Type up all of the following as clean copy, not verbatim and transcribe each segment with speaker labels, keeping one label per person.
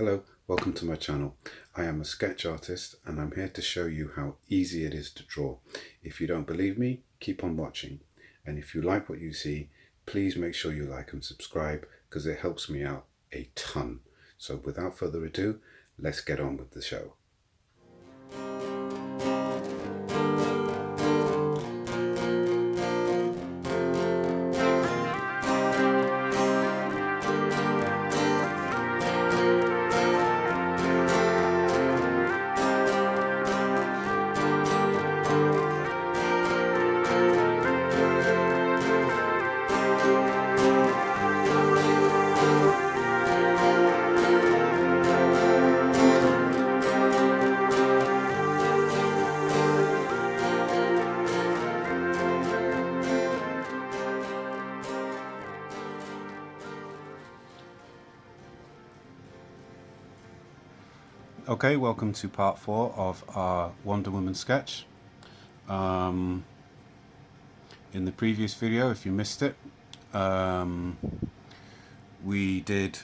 Speaker 1: Hello, welcome to my channel. I am a sketch artist and I'm here to show you how easy it is to draw. If you don't believe me, keep on watching. And if you like what you see, please make sure you like and subscribe because it helps me out a ton. So without further ado, let's get on with the show. Okay, welcome to part 4 of our Wonder Woman sketch. In the previous video, if you missed it, we did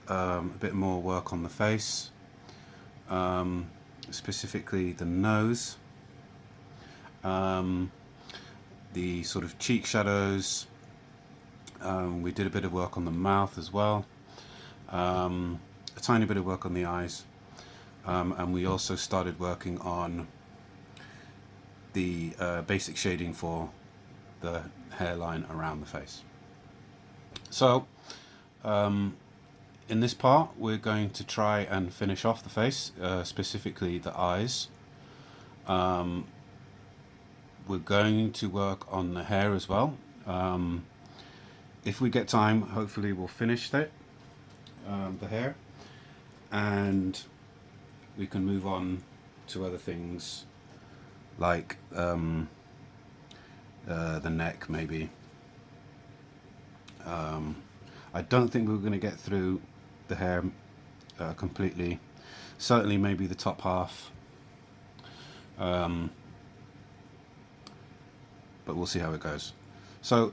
Speaker 1: a bit more work on the face, specifically the nose, the sort of cheek shadows. We did a bit of work on the mouth as well. A tiny bit of work on the eyes, and we also started working on the basic shading for the hairline around the face. So in this part we're going to try and finish off the face, specifically the eyes. We're going to work on the hair as well. If we get time, hopefully we'll finish that, the hair, and we can move on to other things like the neck maybe. I don't think we're going to get through the hair completely. Certainly maybe the top half, but we'll see how it goes. So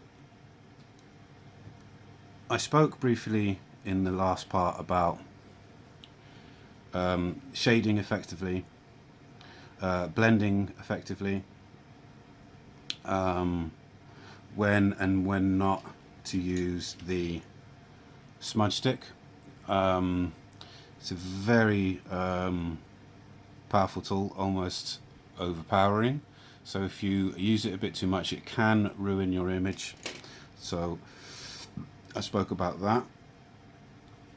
Speaker 1: I spoke briefly in the last part about shading effectively, blending effectively, when and when not to use the smudge stick. It's a very powerful tool, almost overpowering, so if you use it a bit too much it can ruin your image. So I spoke about that.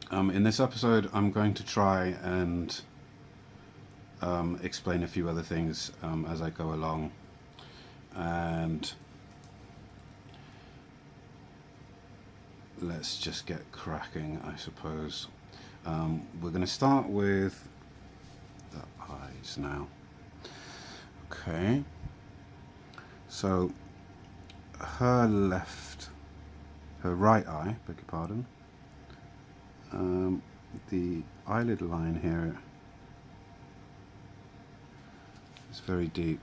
Speaker 1: In this episode I'm going to try and explain a few other things as I go along, and let's just get cracking, I suppose. We're going to start with the eyes now. Okay, so her right eye, beg your pardon, the eyelid line here is very deep,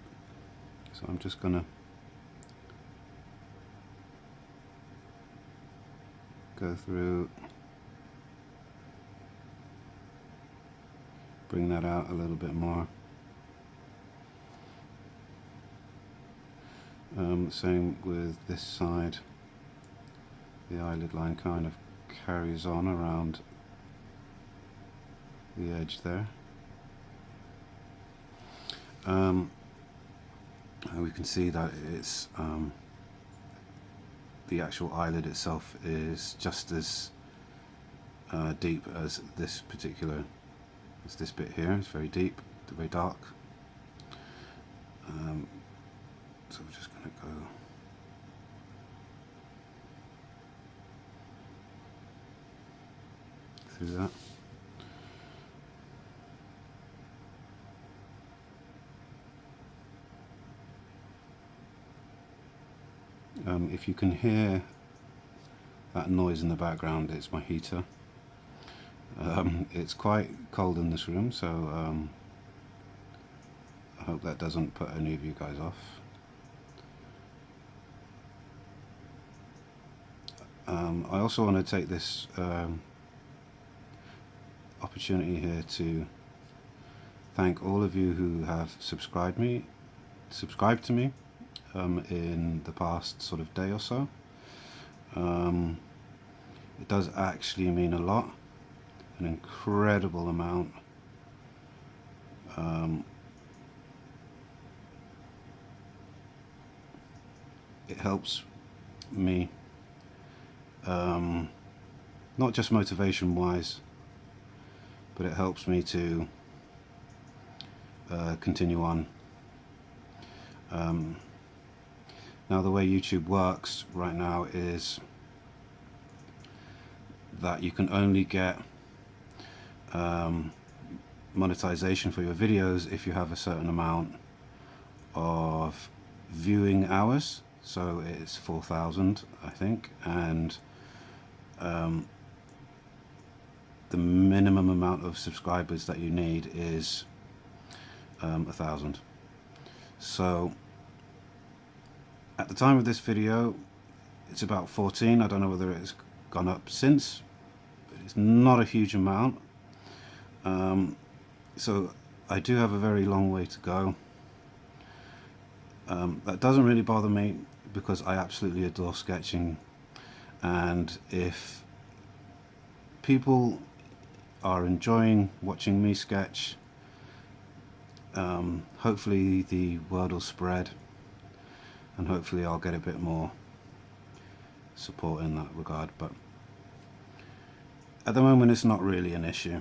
Speaker 1: so I'm just gonna go through, bring that out a little bit more. Same with this side, the eyelid line kind of carries on around the edge there. We can see that it's the actual eyelid itself is just as deep as this particular, as this bit here. It's very deep, very dark. So we're just going to go through that. If you can hear that noise in the background, it's my heater. It's quite cold in this room, so I hope that doesn't put any of you guys off. I also want to take this opportunity here to thank all of you who have subscribed to me in the past sort of day or so. It does actually mean a lot, an incredible amount. It helps me, not just motivation wise, but it helps me to continue on. Now the way YouTube works right now is that you can only get monetization for your videos if you have a certain amount of viewing hours. So it's 4,000, I think, and the minimum amount of subscribers that you need is 1,000. So at the time of this video, it's about 14. I don't know whether it's gone up since, but it's not a huge amount. So I do have a very long way to go. That doesn't really bother me because I absolutely adore sketching, and if people are enjoying watching me sketch, hopefully the word will spread, and hopefully I'll get a bit more support in that regard. But at the moment it's not really an issue.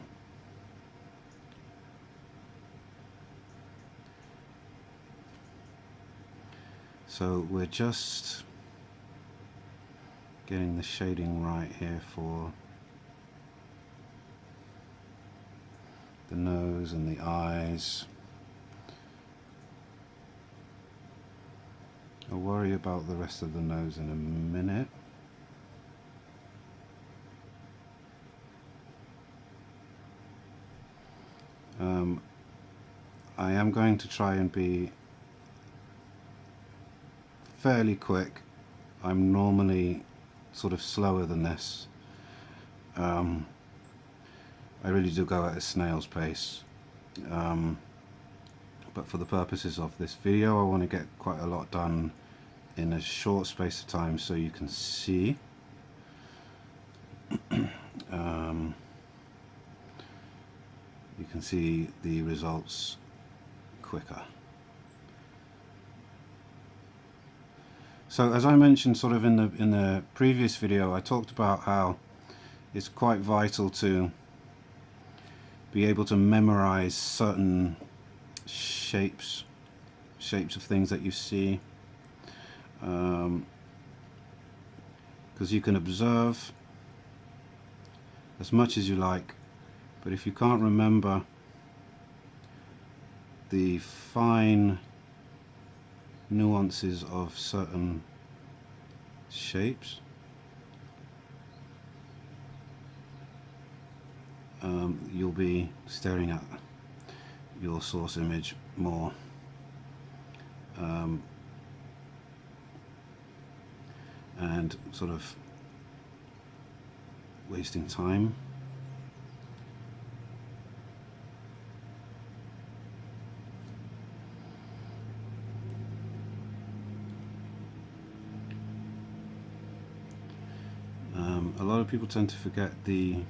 Speaker 1: So we're just getting the shading right here for the nose and the eyes. I'll worry about the rest of the nose in a minute. I am going to try and be fairly quick. I'm normally sort of slower than this. I really do go at a snail's pace. But for the purposes of this video, I want to get quite a lot done in a short space of time so you can see. You can see the results quicker. So as I mentioned sort of in the previous video, I talked about how it's quite vital to be able to memorize certain shapes of things that you see, because you can observe as much as you like, but if you can't remember the fine nuances of certain shapes, you'll be staring at your source image more, and sort of wasting time. A lot of people tend to forget the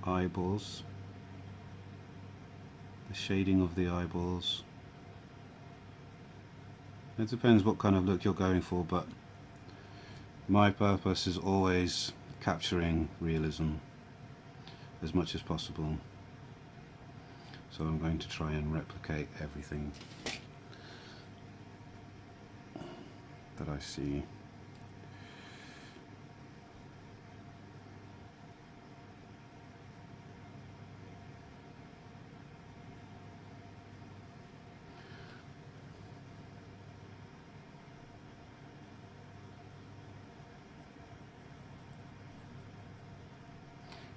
Speaker 1: eyeballs, the shading of the eyeballs. It depends what kind of look you're going for, but my purpose is always capturing realism as much as possible. So I'm going to try and replicate everything that I see.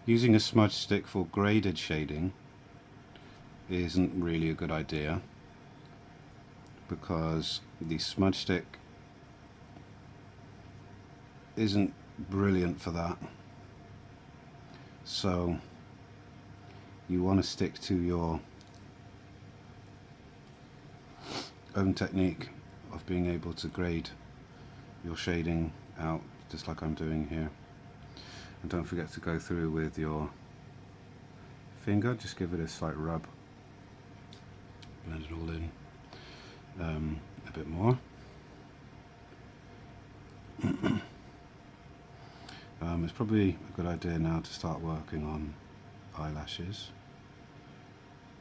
Speaker 1: Using a smudge stick for graded shading isn't really a good idea, because the smudge stick isn't brilliant for that. So you want to stick to your own technique of being able to grade your shading out just like I'm doing here. And don't forget to go through with your finger, just give it a slight rub, blend it all in a bit more. It's probably a good idea now to start working on eyelashes.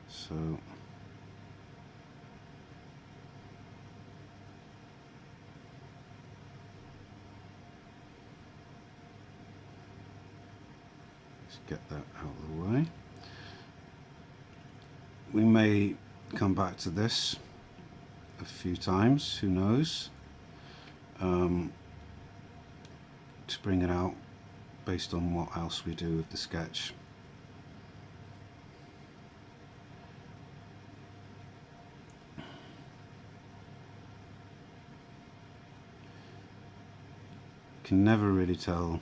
Speaker 1: So let's get that out of the way. We may come back to this a few times, who knows, to bring it out based on what else we do with the sketch. Can never really tell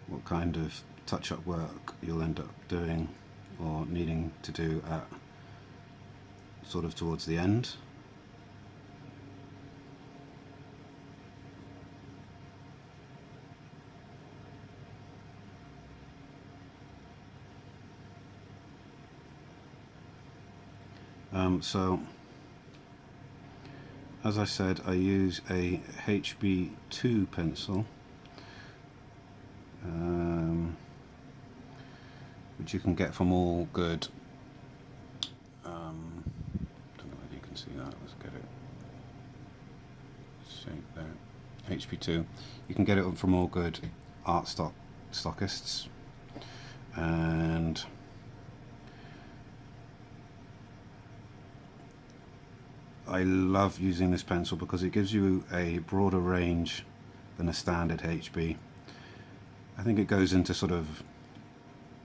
Speaker 1: what kind of touch-up work you'll end up doing or needing to do at sort of towards the end. So as I said, I use a HB2 pencil, which you can get from all good, don't know if you can see that, let's get it shape there, HB2, you can get it from all good art stockists, and I love using this pencil because it gives you a broader range than a standard HB. I think it goes into sort of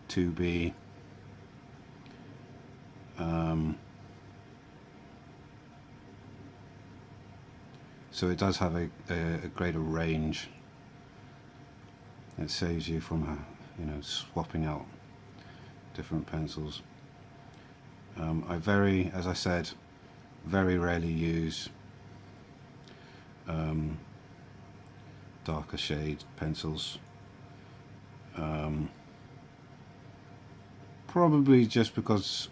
Speaker 1: 2B, so it does have a greater range. It saves you from swapping out different pencils. As I said, very rarely use darker shade pencils, probably just because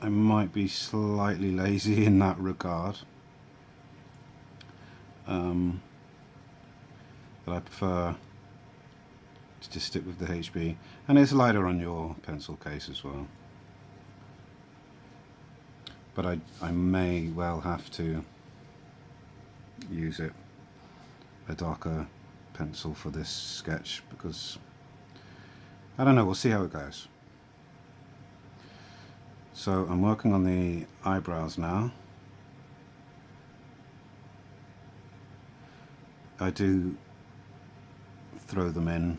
Speaker 1: I might be slightly lazy in that regard, but I prefer to just stick with the HB, and it's lighter on your pencil case as well. But I may well have to use a darker pencil for this sketch, because I don't know, we'll see how it goes. So I'm working on the eyebrows now. I do throw them in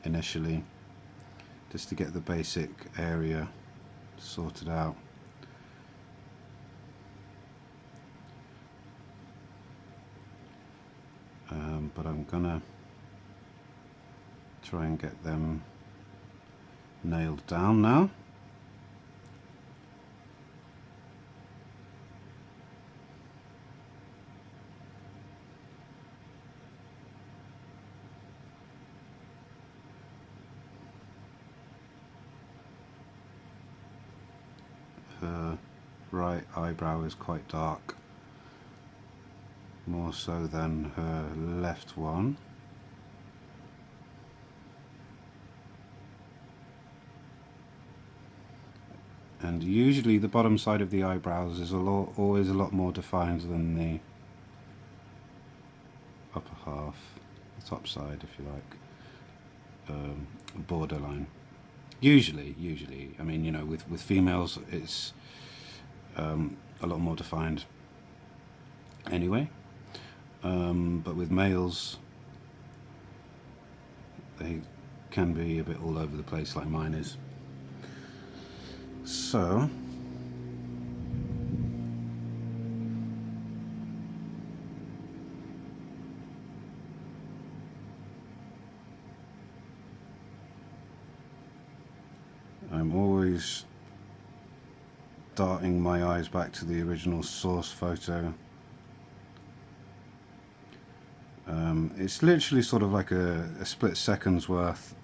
Speaker 1: initially just to get the basic area sorted out. But I'm gonna try and get them nailed down now. Her right eyebrow is quite dark, more so than her left one. And usually the bottom side of the eyebrows is always a lot more defined than the upper half, the top side if you like, borderline. Usually, I mean, with females it's a lot more defined anyway. But with males, they can be a bit all over the place, like mine is. So I'm always darting my eyes back to the original source photo. It's literally sort of like a split second's worth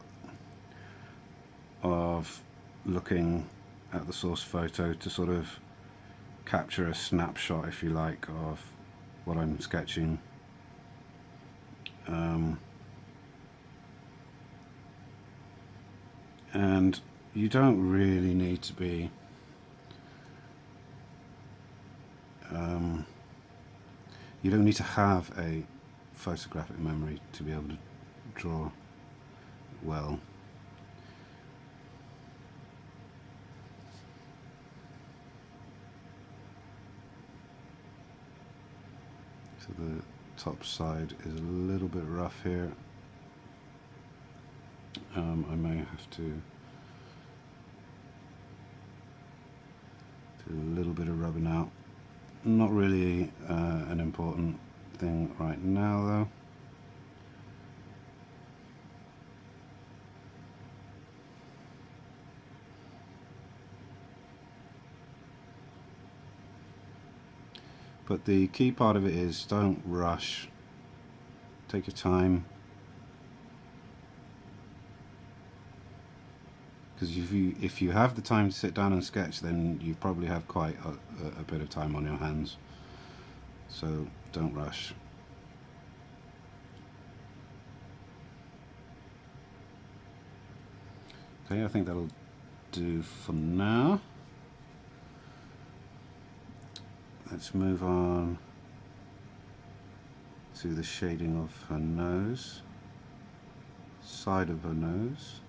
Speaker 1: of looking at the source photo to sort of capture a snapshot, if you like, of what I'm sketching. And you don't really need to be you don't need to have a photographic memory to be able to draw well. So the top side is a little bit rough here. I may have to do a little bit of rubbing out. Not really an important thing right now though. But the key part of it is don't rush. Take your time. Because if you have the time to sit down and sketch, then you probably have quite a bit of time on your hands. So don't rush. Okay, I think that'll do for now. Let's move on to the shading of her nose, side of her nose.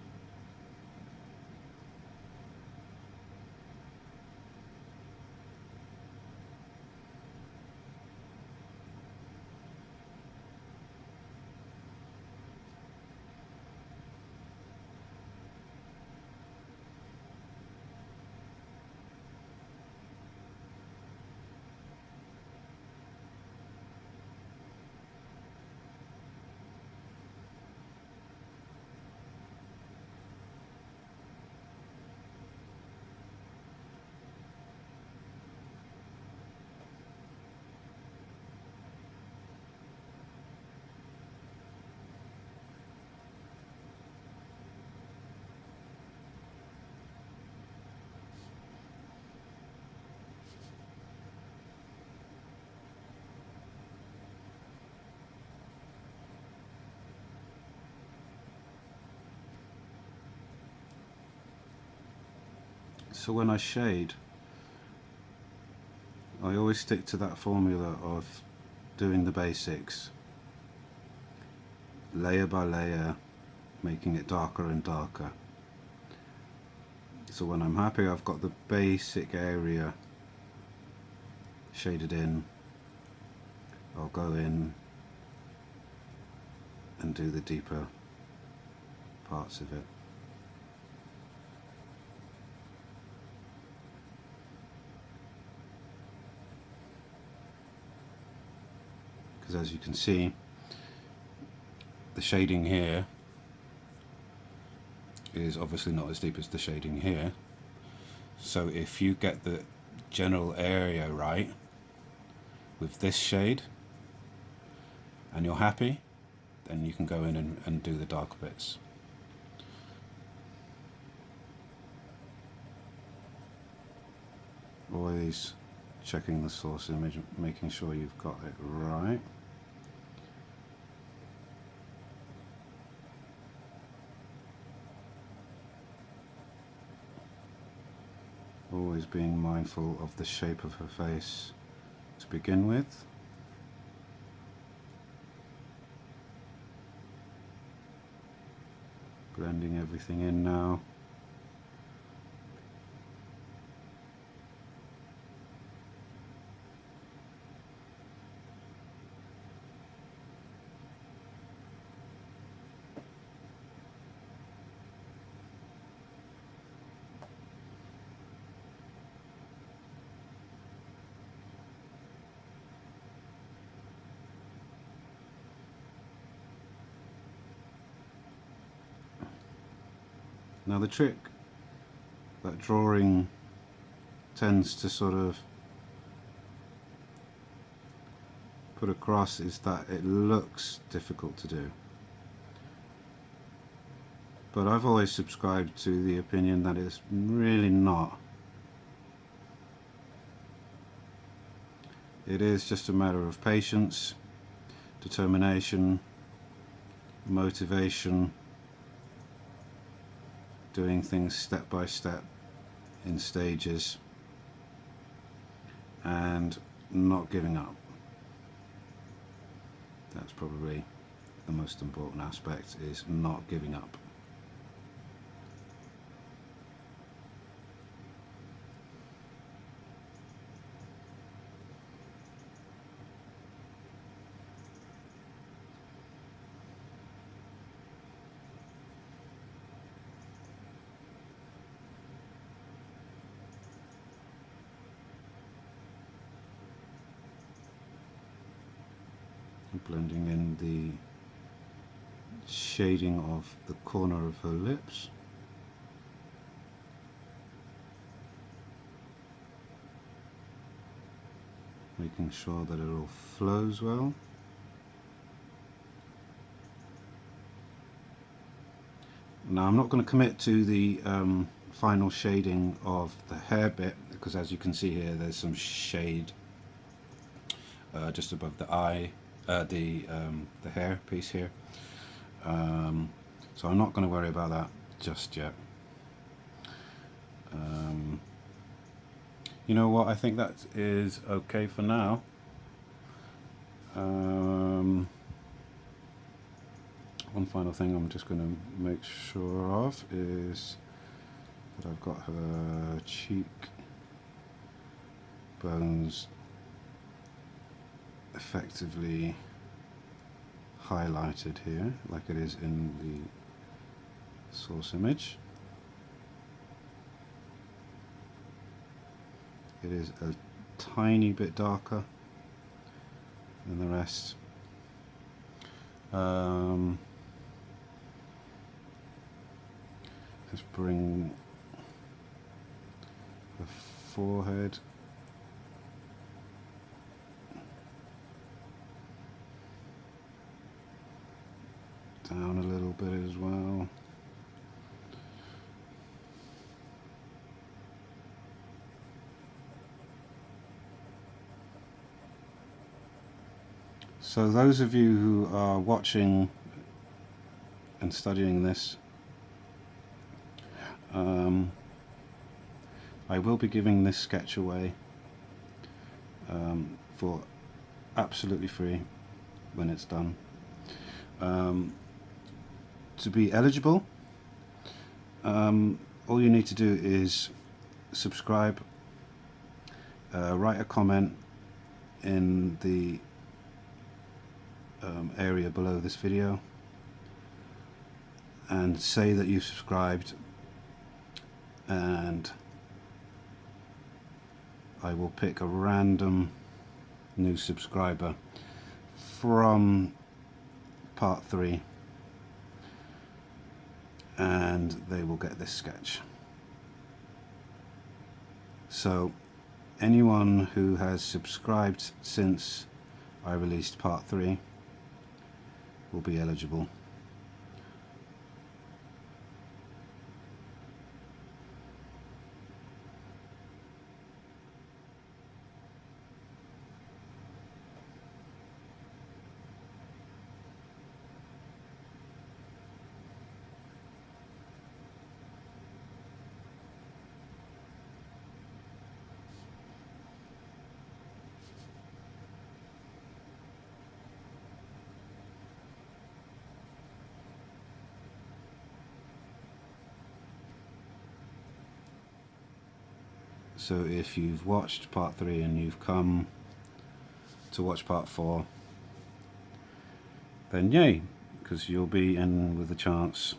Speaker 1: So when I shade, I always stick to that formula of doing the basics, layer by layer, making it darker and darker. So when I'm happy I've got the basic area shaded in, I'll go in and do the deeper parts of it. Because as you can see, the shading here is obviously not as deep as the shading here. So if you get the general area right with this shade and you're happy, then you can go in and do the dark bits. Always checking the source image, making sure you've got it right. Always being mindful of the shape of her face to begin with. Blending everything in now. Now the trick that drawing tends to sort of put across is that it looks difficult to do. But I've always subscribed to the opinion that it's really not. It is just a matter of patience, determination, motivation, doing things step by step in stages, and not giving up. That's probably the most important aspect, is not giving up. Blending in the shading of the corner of her lips. Making sure that it all flows well. Now I'm not going to commit to the final shading of the hair bit, because as you can see here there's some shade just above the eye. The hair piece here, so I'm not going to worry about that just yet. You know what, I think that is okay for now. One final thing I'm just going to make sure of is that I've got her cheek bones effectively highlighted here, like it is in the source image. It is a tiny bit darker than the rest. Let's bring the forehead down a little bit as well. So those of you who are watching and studying this, I will be giving this sketch away for absolutely free when it's done. To be eligible, all you need to do is subscribe, write a comment in the area below this video and say that you subscribed, and I will pick a random new subscriber from part 3 and they will get this sketch. So anyone who has subscribed since I released part 3 will be eligible. So if you've watched part 3 and you've come to watch part 4, then yay, because you'll be in with a chance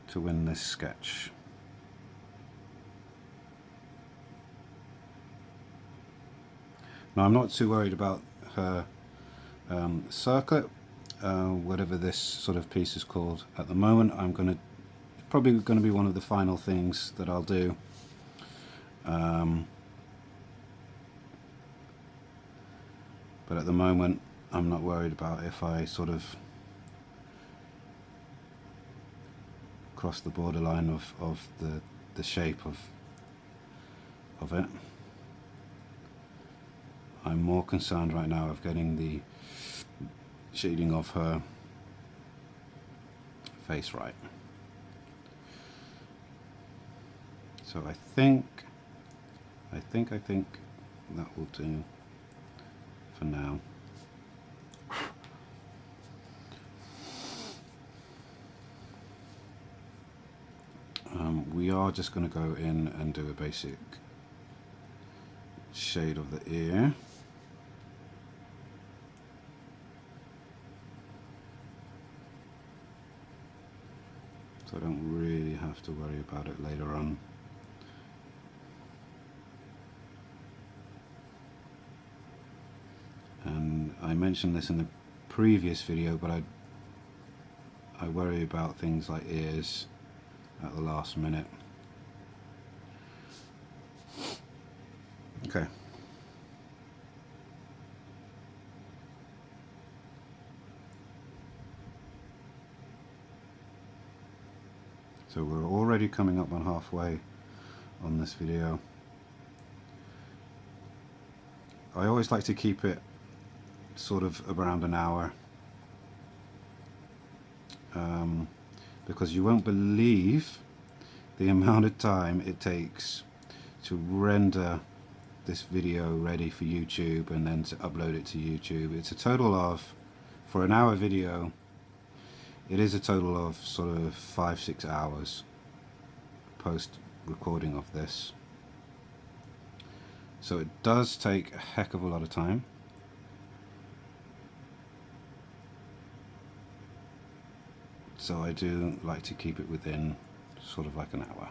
Speaker 1: to win this sketch. Now I'm not too worried about her circlet, whatever this sort of piece is called at the moment. I'm going to probably going to be one of the final things that I'll do. But at the moment I'm not worried about if I sort of cross the borderline of the shape of it. I'm more concerned right now of getting the shading of her face right. So I think that will do for now. We are just going to go in and do a basic shade of the ear. So I don't really have to worry about it later on. And I mentioned this in the previous video, but I worry about things like ears at the last minute. Okay. So we're already coming up on halfway on this video. I always like to keep it sort of around an hour, because you won't believe the amount of time it takes to render this video ready for YouTube and then to upload it to YouTube. It's a total of, for an hour video, it is a total of sort of 5-6 hours post recording of this. So it does take a heck of a lot of time. So I do like to keep it within sort of like an hour.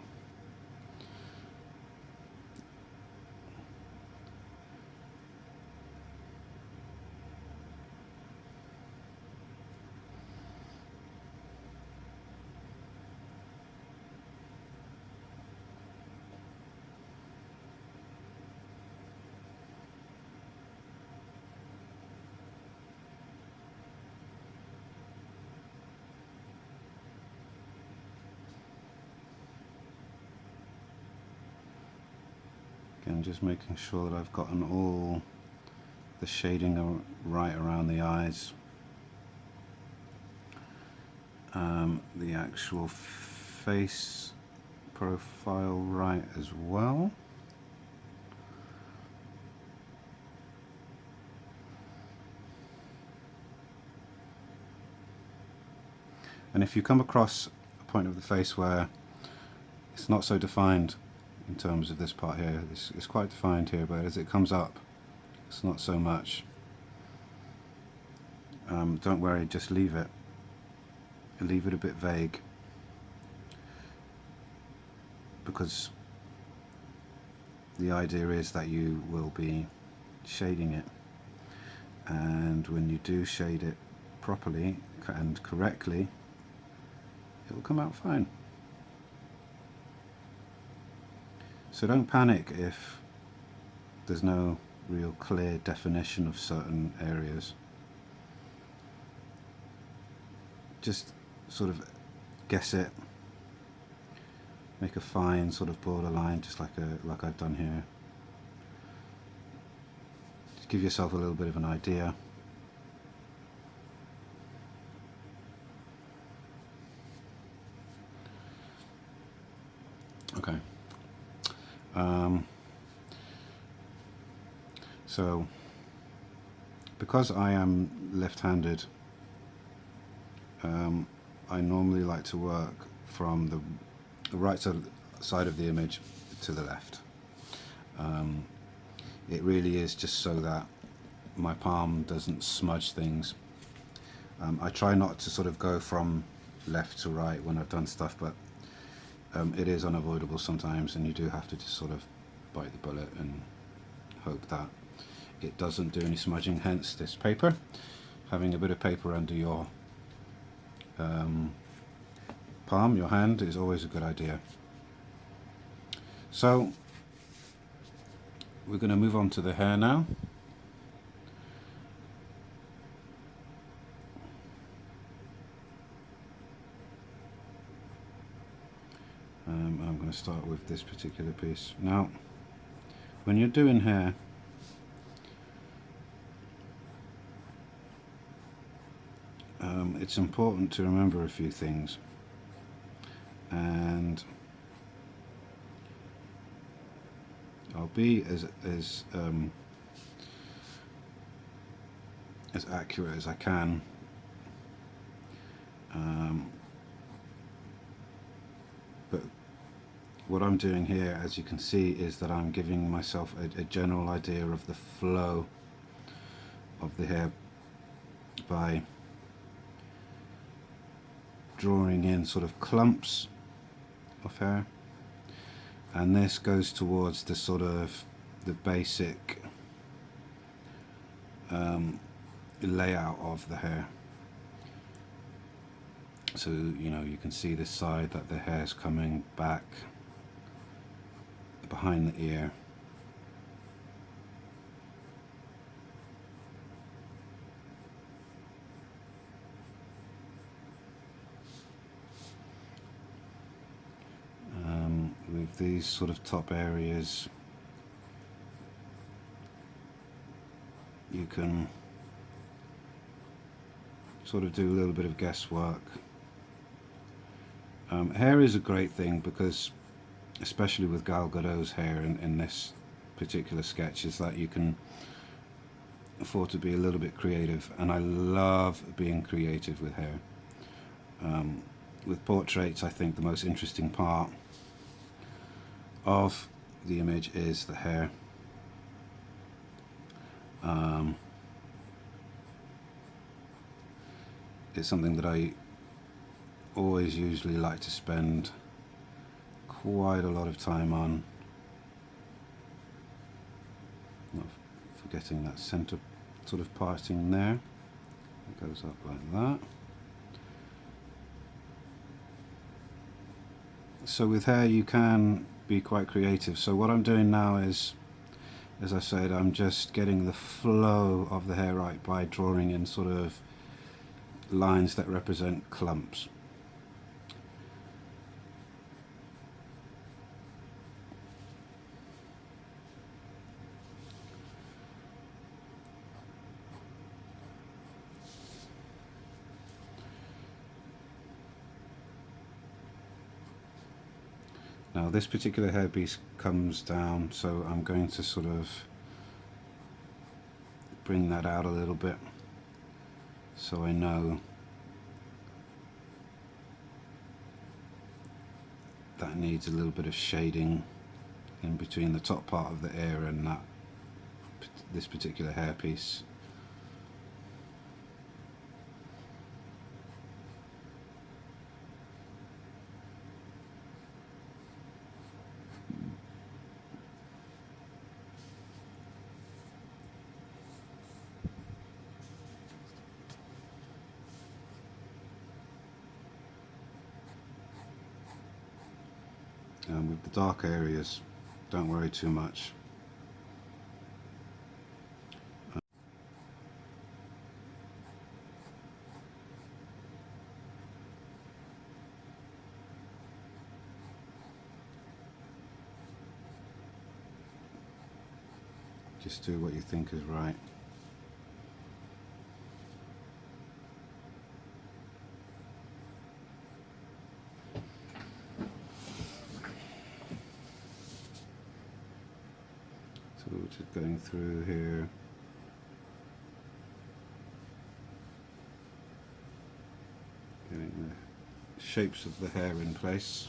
Speaker 1: Again, just making sure that I've gotten all the shading right around the eyes. The actual face profile right as well. And if you come across a point of the face where it's not so defined in terms of this part here, it's quite defined here, but as it comes up it's not so much, don't worry, just leave it a bit vague, because the idea is that you will be shading it, and when you do shade it properly and correctly, it will come out fine. So don't panic if there's no real clear definition of certain areas. Just sort of guess it, make a fine sort of borderline, just like I've done here. Just give yourself a little bit of an idea. Okay. So because I am left-handed, I normally like to work from the right side of the image to the left. It really is just so that my palm doesn't smudge things. I try not to sort of go from left to right when I've done stuff, but it is unavoidable sometimes, and you do have to just sort of bite the bullet and hope that it doesn't do any smudging, hence this paper. Having a bit of paper under your palm, your hand, is always a good idea. So we're going to move on to the hair now. I'm going to start with this particular piece. Now, when you're doing hair, it's important to remember a few things, and I'll be as accurate as I can. But what I'm doing here, as you can see, is that I'm giving myself a general idea of the flow of the hair by drawing in sort of clumps of hair, and this goes towards the sort of the basic layout of the hair. So you know, you can see this side that the hair's coming back behind the ear. With these sort of top areas, you can sort of do a little bit of guesswork. Hair is a great thing because, especially with Gal Gadot's hair in this particular sketch, is that you can afford to be a little bit creative, and I love being creative with hair. With portraits, I think the most interesting part of the image is the hair. It's something that I always usually like to spend quite a lot of time on. Not forgetting that center sort of parting there. It goes up like that. So with hair you can be quite creative. So what I'm doing now is, as I said, I'm just getting the flow of the hair right by drawing in sort of lines that represent clumps. Now this particular hairpiece comes down, so I'm going to sort of bring that out a little bit so I know that needs a little bit of shading in between the top part of the ear and this particular hairpiece. With the dark areas, don't worry too much. Just do what you think is right. So we're just going through here. Getting the shapes of the hair in place.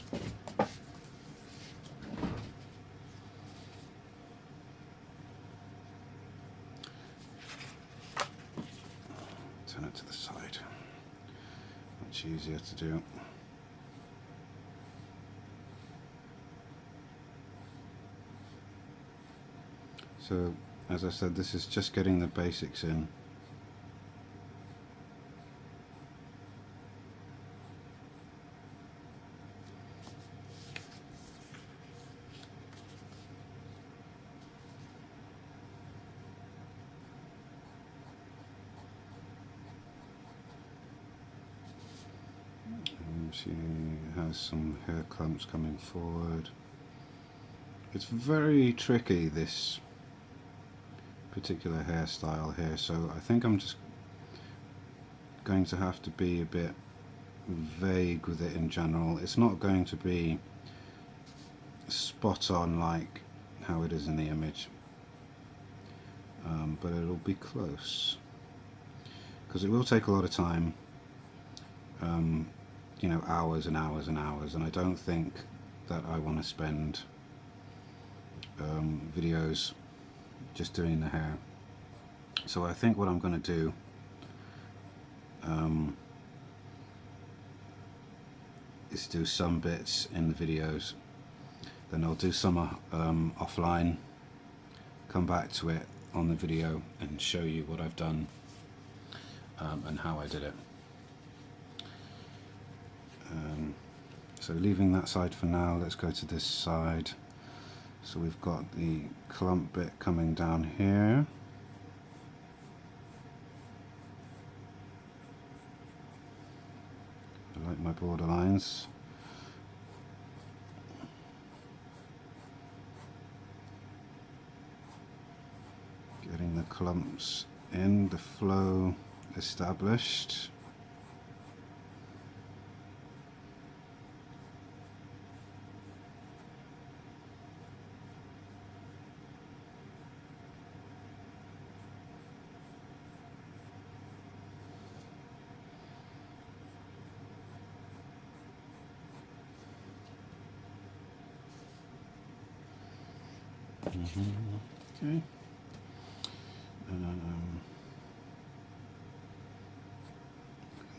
Speaker 1: Turn it to the side. Much easier to do. So, as I said, this is just getting the basics in. She has some hair clumps coming forward. It's very tricky, this particular hairstyle here, so I think I'm just going to have to be a bit vague with it in general. It's not going to be spot on like how it is in the image, but it'll be close, because it will take a lot of time, you know, hours and hours and hours, and I don't think that I want to spend videos just doing the hair. So I think what I'm going to do is do some bits in the videos, then I'll do some offline, come back to it on the video and show you what I've done and how I did it. So leaving that side for now, let's go to this side. So we've got the clump bit coming down here. I like my borderlines. Getting the clumps in, the flow established. Okay.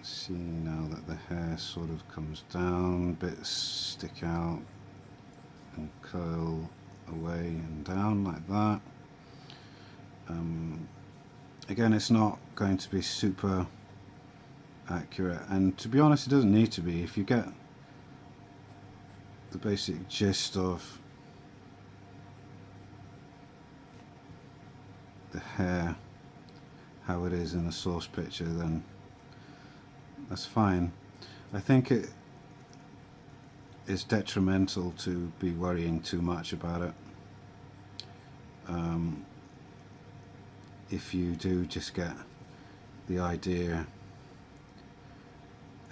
Speaker 1: See now that the hair sort of comes down, bits stick out and curl away and down like that. Again, it's not going to be super accurate, and to be honest, it doesn't need to be. If you get the basic gist of the hair, how it is in the source picture, then that's fine. I think it is detrimental to be worrying too much about it. If you do just get the idea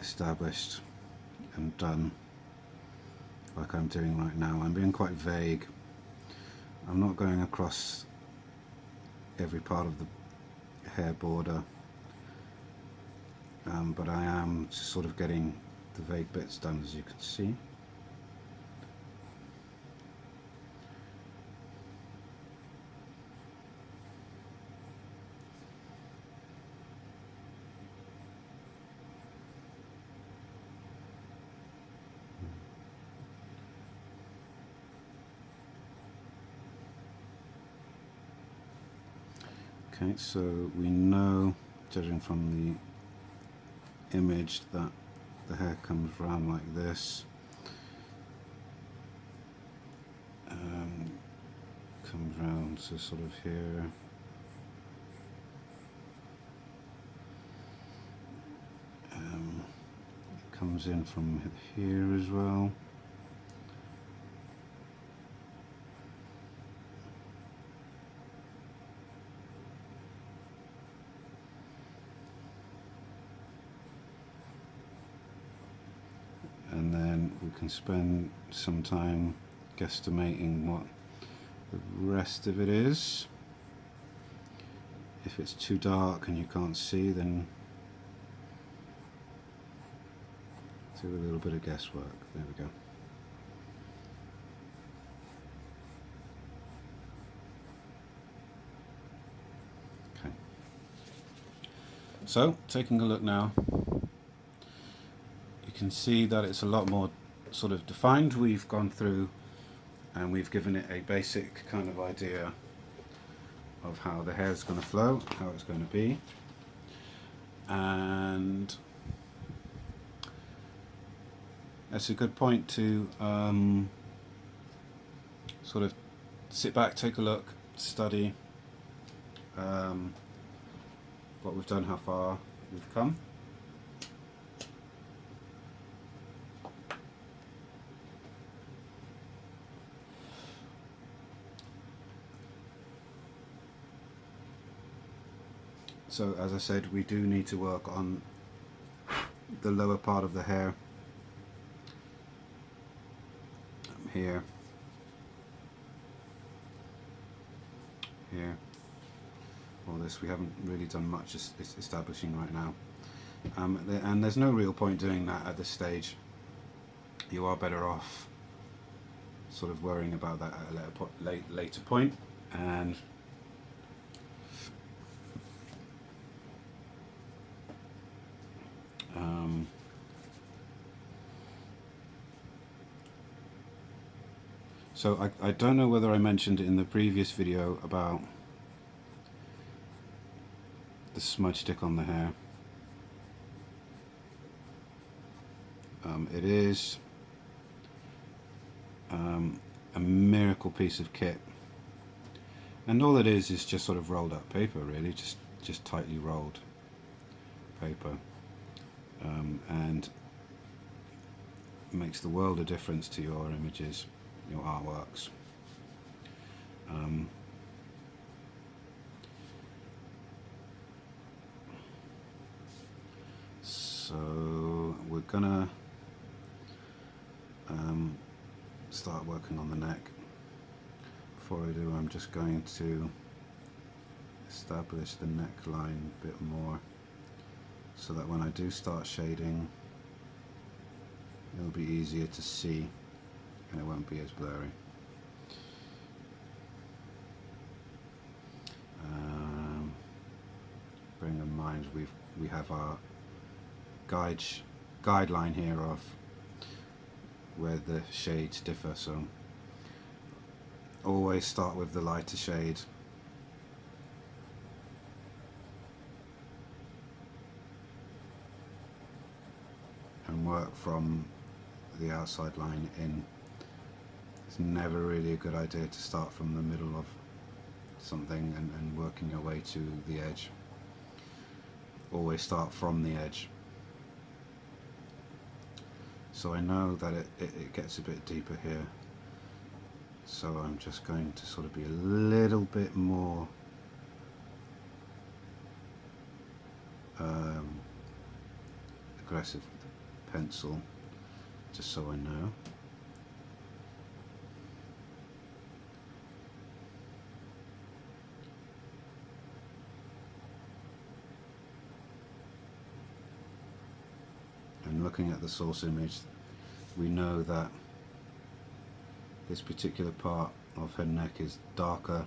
Speaker 1: established and done, like I'm doing right now. I'm being quite vague. I'm not going across every part of the hair border, but I am sort of getting the vague bits done, as you can see. Okay, so we know, judging from the image, that the hair comes round like this, comes round to sort of here, it comes in from here as well. And then we can spend some time guesstimating what the rest of it is. If it's too dark and you can't see, then do a little bit of guesswork. There we go. Okay. So, taking a look now, you can see that it's a lot more sort of defined. We've gone through and we've given it a basic kind of idea of how the hair is going to flow, how it's going to be, and that's a good point to sort of sit back, take a look, study what we've done, how far we've come. So as I said, we do need to work on the lower part of the hair here, here. All this we haven't really done much establishing right now, and there's no real point doing that at this stage. You are better off sort of worrying about that at a later point. And so I don't know whether I mentioned in the previous video about the smudge stick on the hair. It is a miracle piece of kit, and all it is just sort of rolled up paper, really, just tightly rolled paper, and makes the world of difference to your images, your artworks. So we're gonna start working on the neck. Before I do, I'm just going to establish the neckline a bit more, so that when I do start shading, it'll be easier to see and it won't be as blurry. Bearing in mind we have our guideline here of where the shades differ, so always start with the lighter shade and work from the outside line in. It's never really a good idea to start from the middle of something and working your way to the edge. Always start from the edge. So I know that it gets a bit deeper here, so I'm just going to sort of be a little bit more aggressive with the pencil, just so I know. And looking at the source image, we know that this particular part of her neck is darker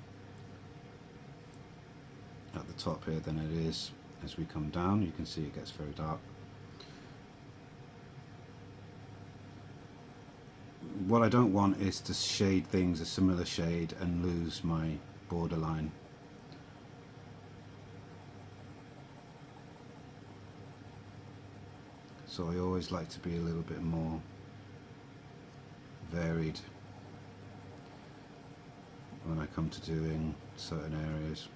Speaker 1: at the top here than it is as we come down. You can see it gets very dark. What I don't want is to shade things a similar shade and lose my borderline. So I always like to be a little bit more varied when I come to doing certain areas.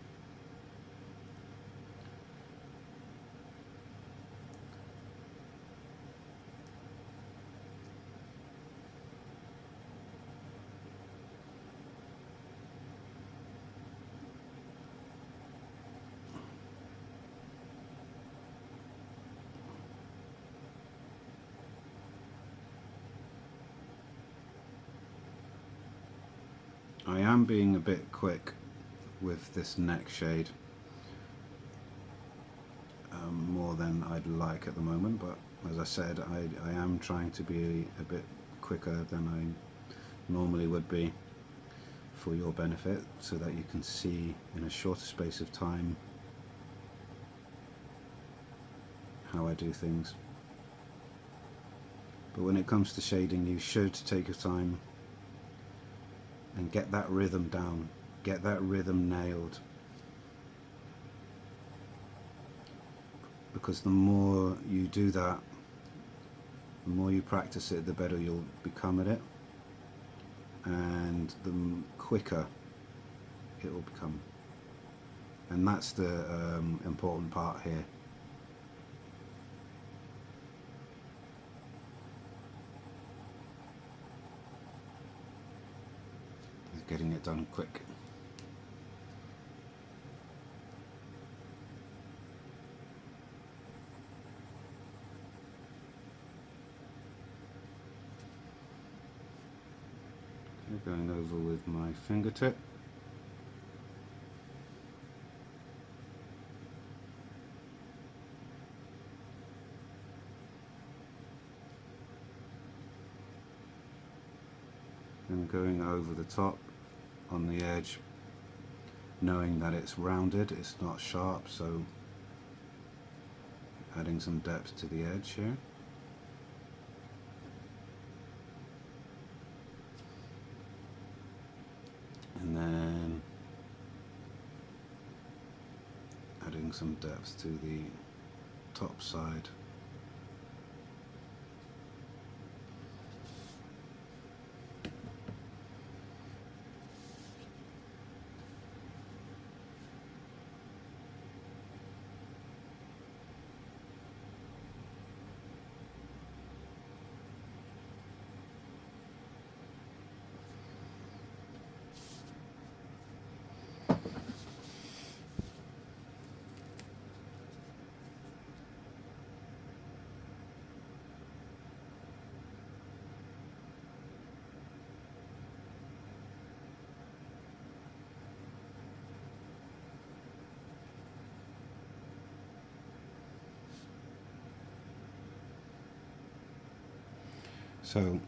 Speaker 1: I am being a bit quick with this neck shade, more than I'd like at the moment, but as I said, I am trying to be a bit quicker than I normally would be for your benefit, so that you can see in a shorter space of time how I do things. But when it comes to shading, you should take your time and get that rhythm down, get that rhythm nailed, because the more you do that, the more you practice it, the better you'll become at it, and the quicker it will become. And that's the important part here. Getting it done quick. Going over with my fingertip. And going over the top on the edge, knowing that it's rounded, it's not sharp, so adding some depth to the edge here. And then adding some depth to the top side. So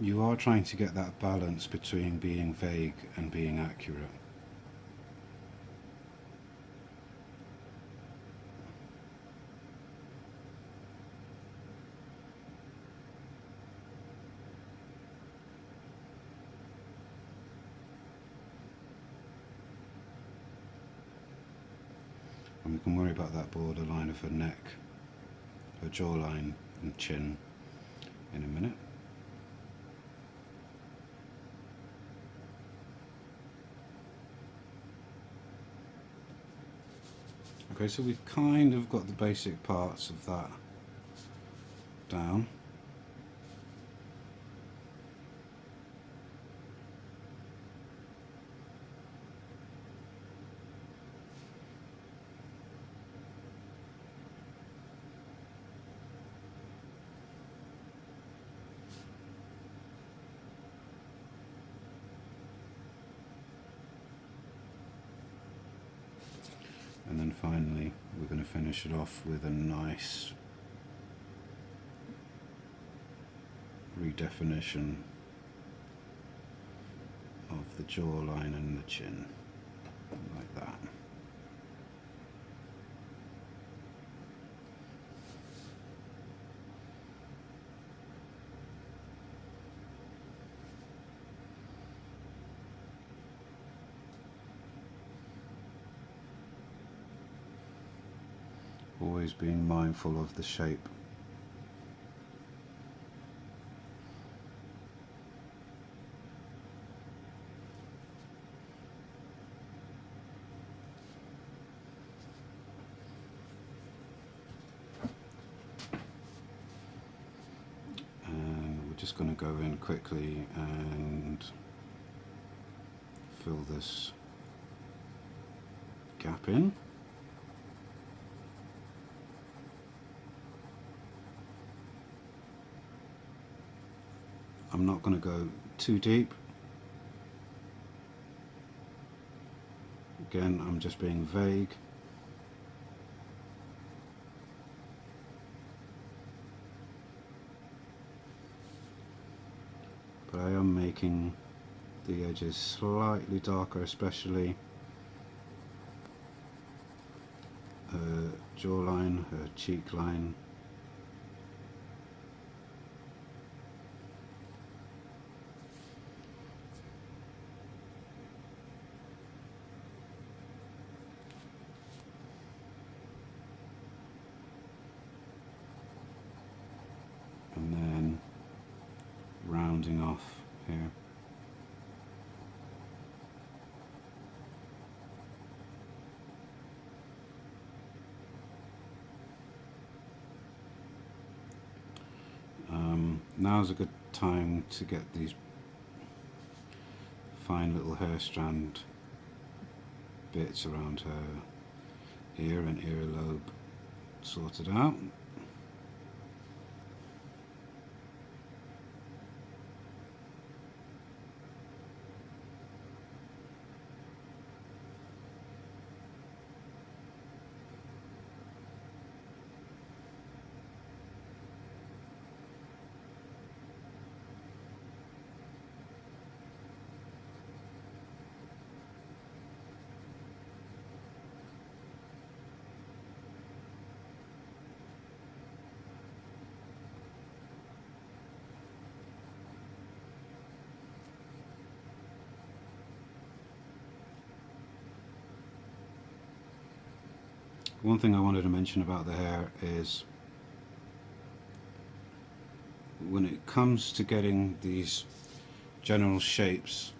Speaker 1: you are trying to get that balance between being vague and being accurate. And we can worry about that borderline of her neck, her jawline and chin in a minute. Okay, so we've kind of got the basic parts of that down. And then finally we're going to finish it off with a nice redefinition of the jawline and the chin, like that. Always being mindful of the shape. And we're just going to go in quickly and fill this gap in. I'm not going to go too deep. Again, I'm just being vague. But I am making the edges slightly darker, especially her jawline, her cheek line. And then rounding off here. Now's a good time to get these fine little hair strand bits around her ear and earlobe sorted out. One thing I wanted to mention about the hair is when it comes to getting these general shapes,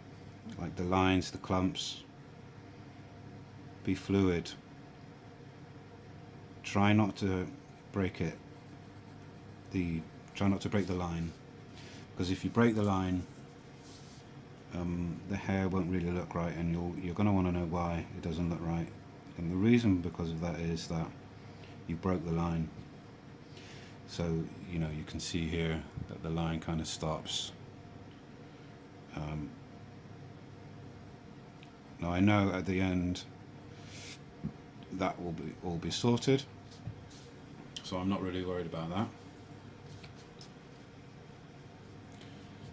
Speaker 1: like the lines, the clumps, be fluid. Try not to break it. Try not to break the line, because if you break the line, the hair won't really look right, and you're going to want to know why it doesn't look right. And the reason because of that is that you broke the line. So you know, you can see here that the line kind of stops. Now I know at the end that will all be sorted, so I'm not really worried about that.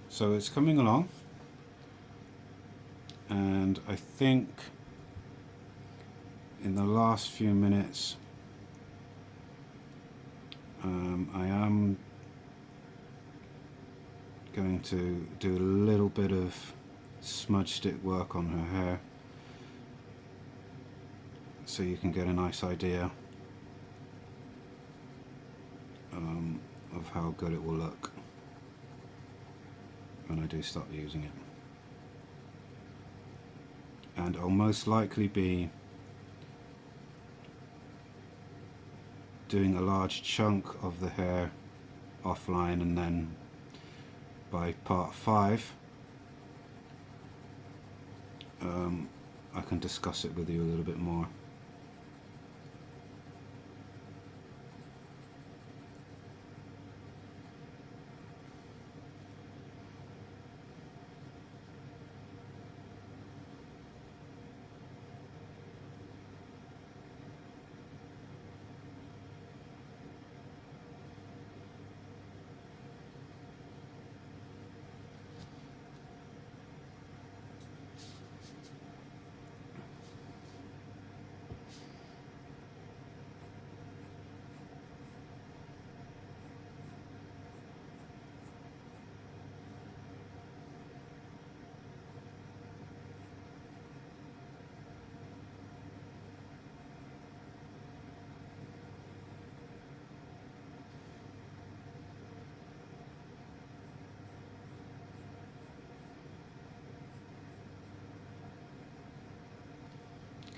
Speaker 1: So it's coming along, and I think in the last few minutes I am going to do a little bit of smudge stick work on her hair, so you can get a nice idea of how good it will look when I do start using it. And I'll most likely be doing a large chunk of the hair offline, and then by part 5 I can discuss it with you a little bit more.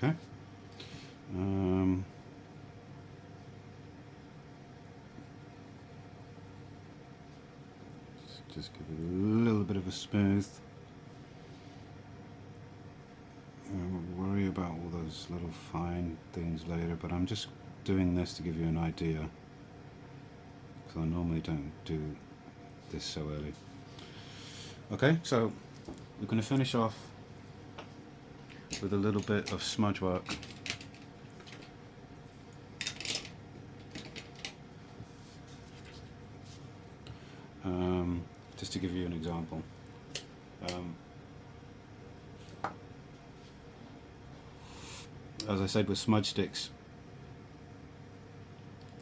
Speaker 1: Okay. Just give it a little bit of a smooth. I won't worry about all those little fine things later, but I'm just doing this to give you an idea, because I normally don't do this so early. Okay, so we're going to finish off with a little bit of smudge work. Just to give you an example. As I said, with smudge sticks,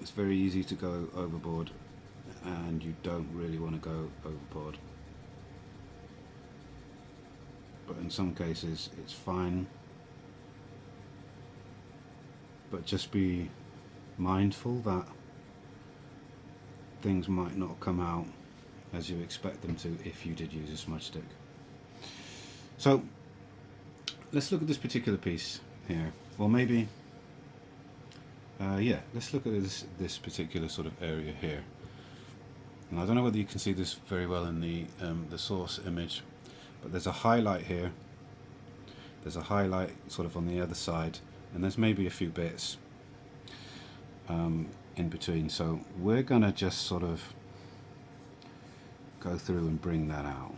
Speaker 1: it's very easy to go overboard, and you don't really want to go overboard. But in some cases it's fine, but just be mindful that things might not come out as you expect them to if you did use a smudge stick. So let's look at this particular piece here, or maybe yeah, let's look at this particular sort of area here. And I don't know whether you can see this very well in the source image, but there's a highlight here, there's a highlight sort of on the other side, and there's maybe a few bits in between. So we're gonna just sort of go through and bring that out.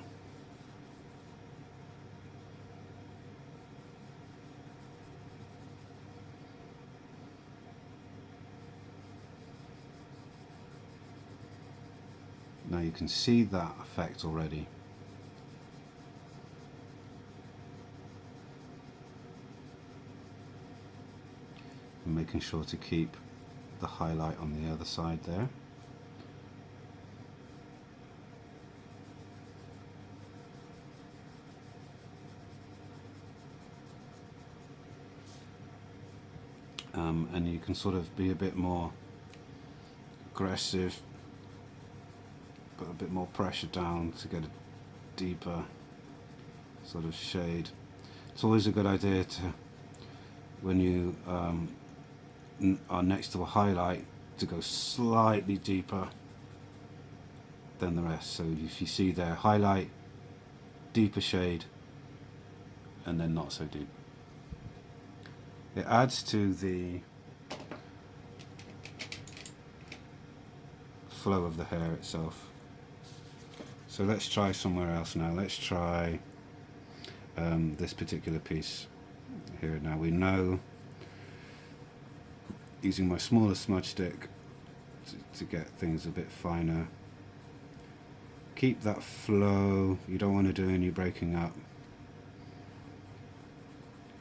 Speaker 1: Now you can see that effect already. And making sure to keep the highlight on the other side there. and you can sort of be a bit more aggressive, put a bit more pressure down to get a deeper sort of shade. It's always a good idea to, when you are next to a highlight, to go slightly deeper than the rest. So if you see there, highlight, deeper shade, and then not so deep. It adds to the flow of the hair itself. So let's try somewhere else now. Let's try this particular piece here. Now we know, using my smaller smudge stick to get things a bit finer, keep that flow. You don't want to do any breaking up.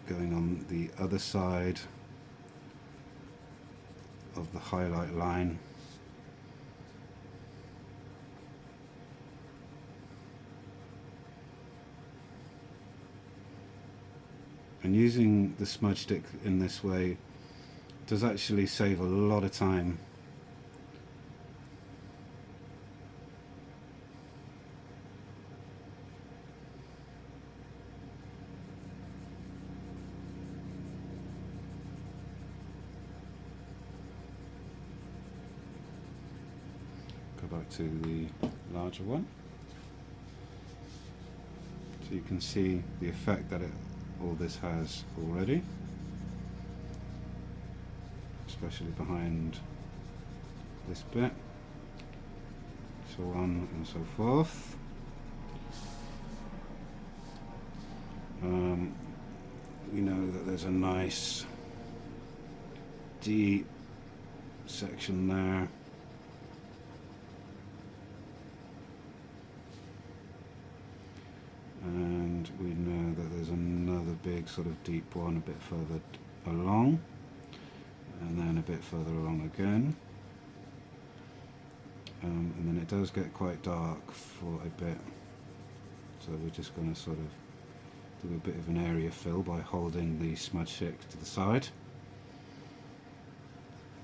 Speaker 1: Going on the other side of the highlight line. And using the smudge stick in this way does actually save a lot of time. Go back to the larger one, so you can see the effect that all this has already, especially behind this bit, so on and so forth. We know that there's a nice deep section there. And we know that there's another big sort of deep one a bit further along, and then a bit further along again, and then it does get quite dark for a bit, so we're just going to sort of do a bit of an area fill by holding the smudge stick to the side,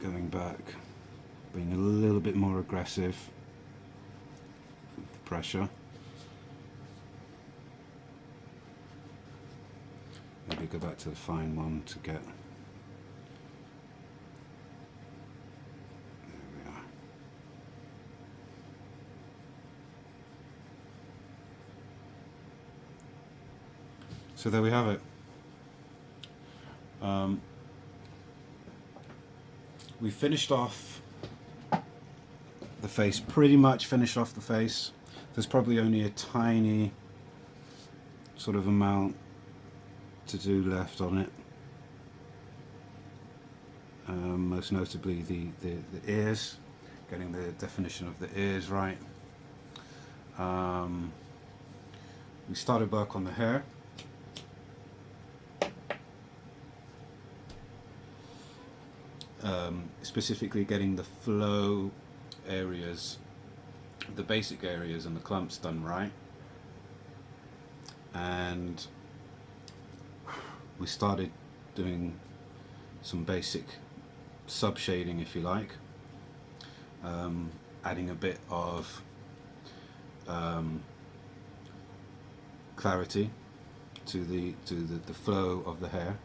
Speaker 1: going back, being a little bit more aggressive with the pressure. Maybe go back to the fine one to get, there we are. So there we have it. We finished off the face, pretty much finished off the face. There's probably only a tiny sort of amount to do left on it, most notably the ears, getting the definition of the ears right. We started work on the hair. Specifically getting the flow areas, the basic areas and the clumps done right, and we started doing some basic sub-shading, if you like, adding a bit of clarity to the flow of the hair.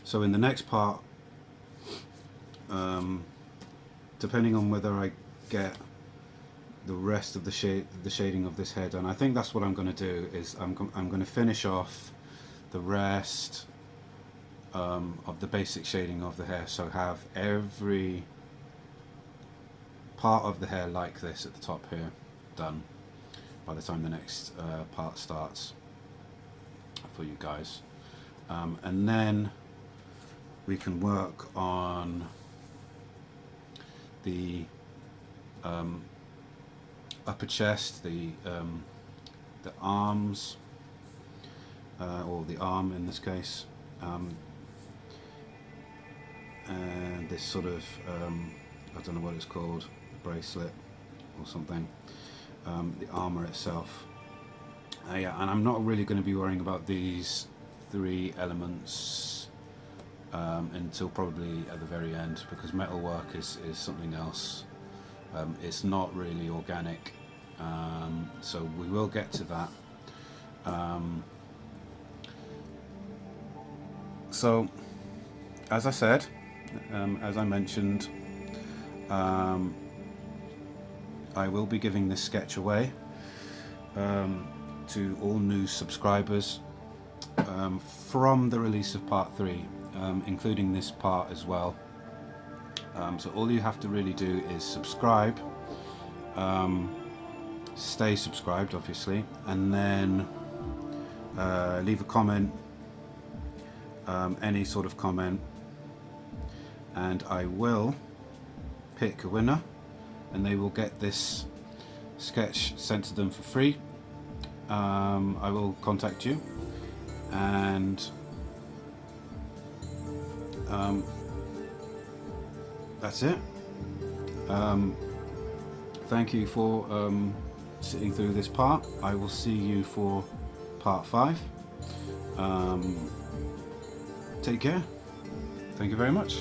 Speaker 1: So in the next part, depending on whether I get the rest of the shading of this hair done, I think that's what I'm going to do. Is I'm going to finish off the rest of the basic shading of the hair, so have every part of the hair like this at the top here done by the time the next part starts for you guys, and then we can work on the upper chest, the arms, or the arm in this case, and this sort of I don't know what it's called, bracelet or something, the armor itself, Yeah, and I'm not really going to be worrying about these 3 elements until probably at the very end, because metalwork is something else. It's not really organic, so we will get to that. So, as I said, as I mentioned, I will be giving this sketch away to all new subscribers from the release of part 3, including this part as well. So all you have to really do is subscribe, stay subscribed obviously, and then leave a comment, any sort of comment, and I will pick a winner and they will get this sketch sent to them for free. I will contact you, and that's it. Thank you for sitting through this part. I will see you for part 5. Take care. Thank you very much.